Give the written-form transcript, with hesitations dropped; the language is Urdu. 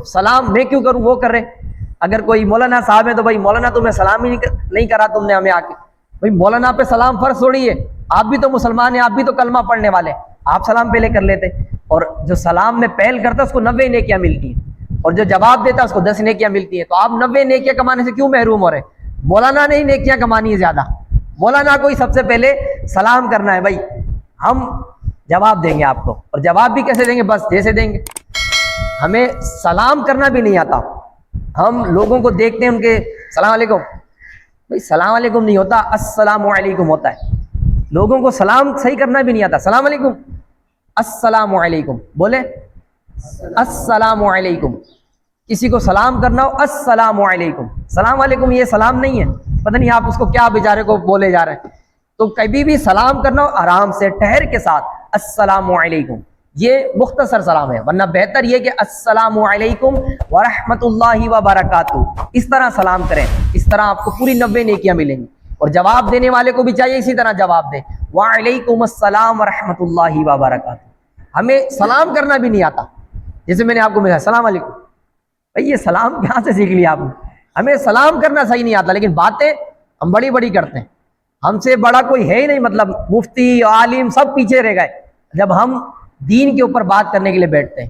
سلام میں کیوں کروں، وہ کر رہے. اگر کوئی مولانا صاحب ہے تو بھائی مولانا تمہیں سلام ہی نہیں کرا تم نے ہمیں آ کے. بھائی مولانا پہ سلام فرض تھوڑی ہے، آپ بھی تو مسلمان ہیں، آپ بھی تو کلمہ پڑھنے والے، آپ سلام پہلے کر لیتے. اور جو سلام میں پہل کرتا ہے اس کو 90 نیکیاں ملتی ہیں، اور جو جواب دیتا ہے اس کو 10 نیکیاں ملتی ہیں. تو آپ 90 نیکیاں کمانے سے کیوں محروم ہو رہے؟ مولانا نے ہی نیکیاں کمانی ہے زیادہ. مولانا کو ہی سب سے پہلے سلام کرنا ہے. بھائی ہم جواب دیں گے آپ کو، اور جواب بھی کیسے دیں گے؟ بس جیسے دیں گے. ہمیں سلام کرنا بھی نہیں آتا. ہم لوگوں کو دیکھتے ہیں ان کے السلام علیکم، بھائی السلام علیکم نہیں ہوتا، السلام علیکم ہوتا ہے. لوگوں کو سلام صحیح کرنا بھی نہیں آتا. السلام علیکم، السلام علیکم بولے، السلام علیکم. کسی کو سلام کرنا ہو السلام علیکم. السلام علیکم یہ سلام نہیں ہے، پتہ نہیں آپ اس کو کیا بیچارے کو بولے جا رہے ہیں. تو کبھی بھی سلام کرنا ہو آرام سے ٹھہر کے ساتھ السلام علیکم، یہ مختصر سلام ہے. ورنہ بہتر یہ کہ السلام علیکم ورحمۃ اللہ وبرکاتہ، اس طرح سلام کریں. اس طرح آپ کو پوری 90 نیکیاں ملیں گی. اور جواب دینے والے کو بھی چاہیے اسی طرح جواب دے، وعلیکم السلام ورحمۃ اللہ وبرکاتہ. ہمیں سلام کرنا بھی نہیں آتا. جیسے میں نے آپ کو ملا السلام علیکم، بھائی یہ سلام کہاں سے سیکھ لیا آپ نے؟ ہمیں سلام کرنا صحیح نہیں آتا، لیکن باتیں ہم بڑی بڑی کرتے ہیں. ہم سے بڑا کوئی ہے ہی نہیں، مطلب مفتی عالم سب پیچھے رہ گئے جب ہم دین کے اوپر بات کرنے کے لیے بیٹھتے ہیں.